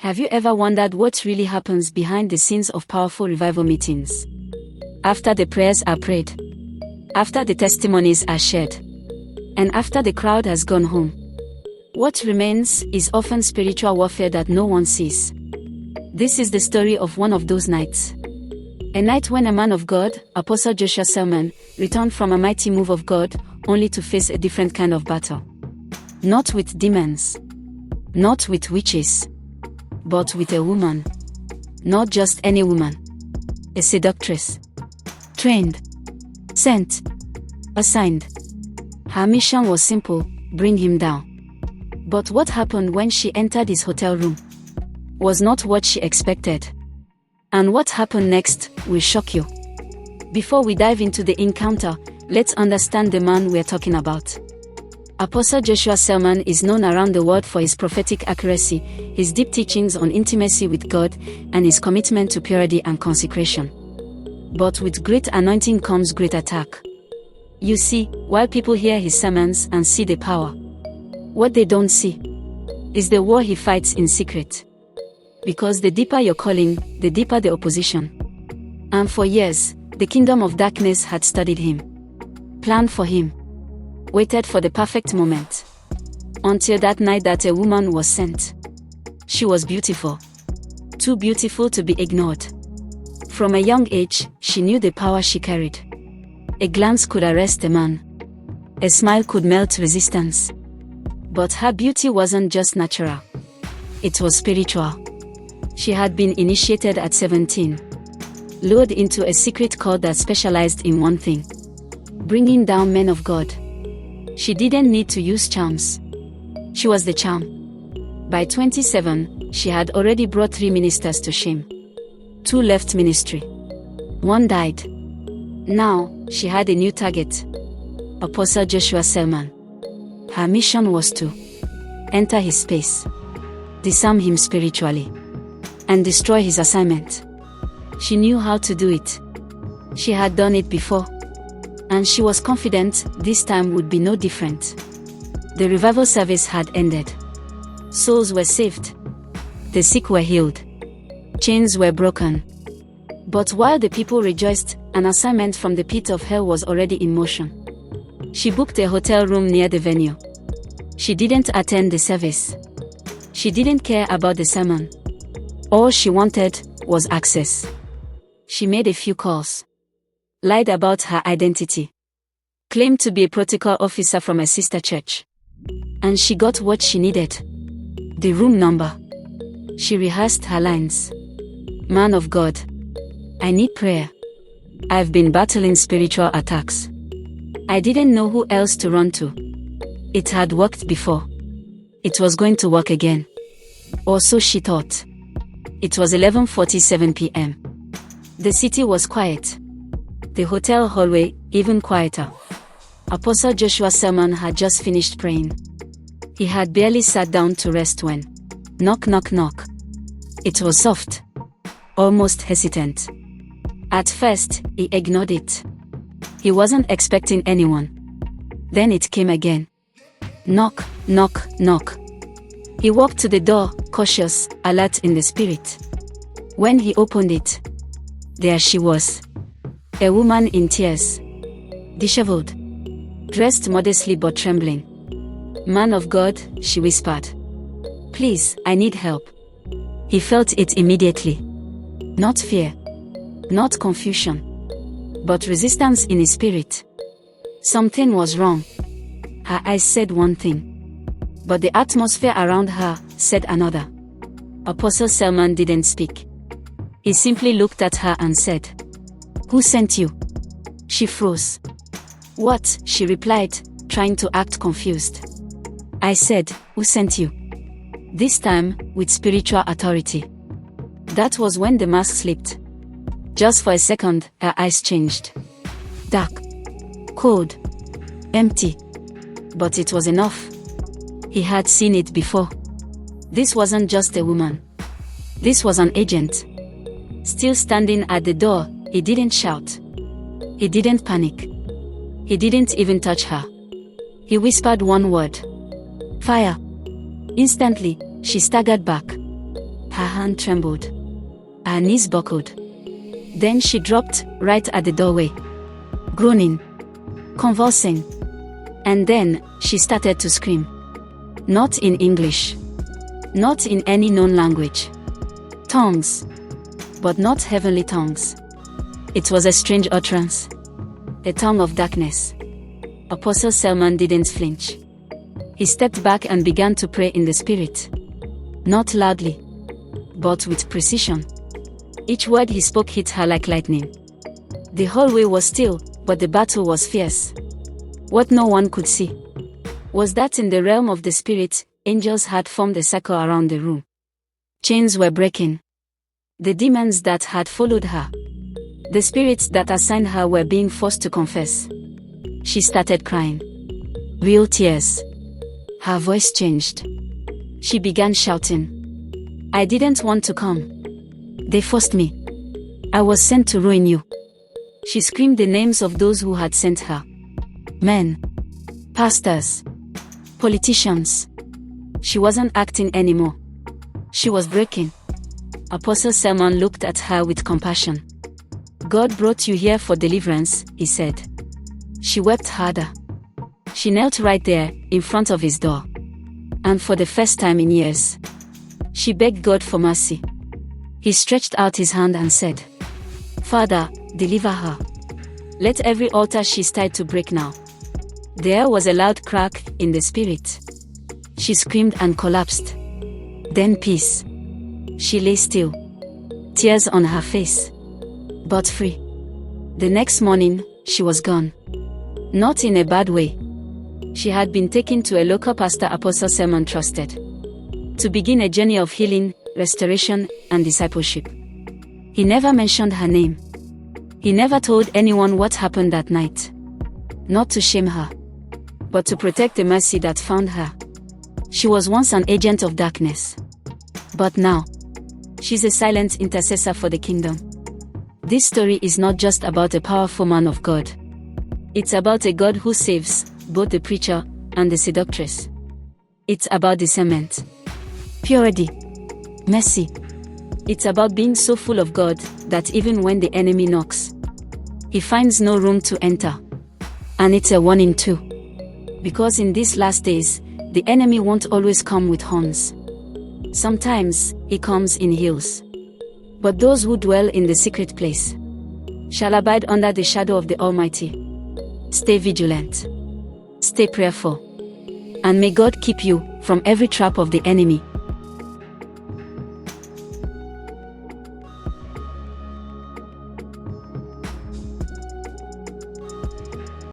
Have you ever wondered what really happens behind the scenes of powerful revival meetings? After the prayers are prayed, after the testimonies are shared, and after the crowd has gone home, what remains is often spiritual warfare that no one sees. This is the story of one of those nights. A night when a man of God, Apostle Joshua Selman, returned from a mighty move of God, only to face a different kind of battle. Not with demons, not with witches, but with a woman. Not just any woman. A seductress. Trained. Sent. Assigned. Her mission was simple: bring him down. But what happened when she entered his hotel room was not what she expected. And what happened next will shock you. Before we dive into the encounter, let's understand the man we're talking about. Apostle Joshua Selman is known around the world for his prophetic accuracy, his deep teachings on intimacy with God, and his commitment to purity and consecration. But with great anointing comes great attack. You see, while people hear his sermons and see the power, what they don't see is the war he fights in secret. Because the deeper your calling, the deeper the opposition. And for years, the kingdom of darkness had studied him, planned for him, waited for the perfect moment. Until that night that a woman was sent. She was beautiful. Too beautiful to be ignored. From a young age, she knew the power she carried. A glance could arrest a man. A smile could melt resistance. But her beauty wasn't just natural. It was spiritual. She had been initiated at 17. Lured into a secret cult that specialized in one thing: bringing down men of God. She didn't need to use charms. She was the charm. By 27, she had already brought 3 ministers to shame. 2 left ministry. 1 died. Now, she had a new target: Apostle Joshua Selman. Her mission was to enter his space, disarm him spiritually, and destroy his assignment. She knew how to do it. She had done it before. And she was confident this time would be no different. The revival service had ended. Souls were saved. The sick were healed. Chains were broken. But while the people rejoiced, an assignment from the pit of hell was already in motion. She booked a hotel room near the venue. She didn't attend the service. She didn't care about the sermon. All she wanted was access. She made a few calls. Lied about her identity. Claimed to be a protocol officer from a sister church. And she got what she needed. The room number. She rehearsed her lines. Man of God, I need prayer. I've been battling spiritual attacks. I didn't know who else to run to. It had worked before. It was going to work again. Or so she thought. It was 11:47 p.m. The city was quiet. The hotel hallway, even quieter. Apostle Joshua Selman had just finished praying. He had barely sat down to rest when knock, knock, knock. It was soft. Almost hesitant. At first, he ignored it. He wasn't expecting anyone. Then it came again. Knock, knock, knock. He walked to the door, cautious, alert in the spirit. When he opened it, there she was. A woman in tears. Disheveled. Dressed modestly but trembling. Man of God, she whispered. Please, I need help. He felt it immediately. Not fear. Not confusion. But resistance in his spirit. Something was wrong. Her eyes said one thing. But the atmosphere around her said another. Apostle Selman didn't speak. He simply looked at her and said, Who sent you? She froze. What? She replied, trying to act confused. I said, Who sent you? This time, with spiritual authority. That was when the mask slipped. Just for a second, her eyes changed. Dark. Cold. Empty. But it was enough. He had seen it before. This wasn't just a woman. This was an agent. Still standing at the door, he didn't shout. He didn't panic. He didn't even touch her. He whispered one word. Fire. Instantly, she staggered back. Her hand trembled. Her knees buckled. Then she dropped right at the doorway, groaning, convulsing. And then she started to scream. Not in English. Not in any known language. Tongues. But not heavenly tongues. It was a strange utterance. A tongue of darkness. Apostle Selman didn't flinch. He stepped back and began to pray in the spirit. Not loudly, but with precision. Each word he spoke hit her like lightning. The hallway was still, but the battle was fierce. What no one could see was that in the realm of the spirit, angels had formed a circle around the room. Chains were breaking. The demons that had followed her, the spirits that assigned her, were being forced to confess. She started crying. Real tears. Her voice changed. She began shouting. I didn't want to come. They forced me. I was sent to ruin you. She screamed the names of those who had sent her. Men. Pastors. Politicians. She wasn't acting anymore. She was breaking. Apostle Selman looked at her with compassion. God brought you here for deliverance, he said. She wept harder. She knelt right there, in front of his door. And for the first time in years, she begged God for mercy. He stretched out his hand and said, Father, deliver her. Let every altar she's tied to break now. There was a loud crack in the spirit. She screamed and collapsed. Then peace. She lay still, tears on her face, but free. The next morning, she was gone. Not in a bad way. She had been taken to a local pastor Apostle Selman trusted, to begin a journey of healing, restoration, and discipleship. He never mentioned her name. He never told anyone what happened that night. Not to shame her, but to protect the mercy that found her. She was once an agent of darkness. But now, she's a silent intercessor for the kingdom. This story is not just about a powerful man of God. It's about a God who saves both the preacher and the seductress. It's about discernment, purity, mercy. It's about being so full of God that even when the enemy knocks, he finds no room to enter. And it's a warning too. Because in these last days, the enemy won't always come with horns. Sometimes, he comes in heels. But those who dwell in the secret place shall abide under the shadow of the Almighty. Stay vigilant. Stay prayerful. And may God keep you from every trap of the enemy.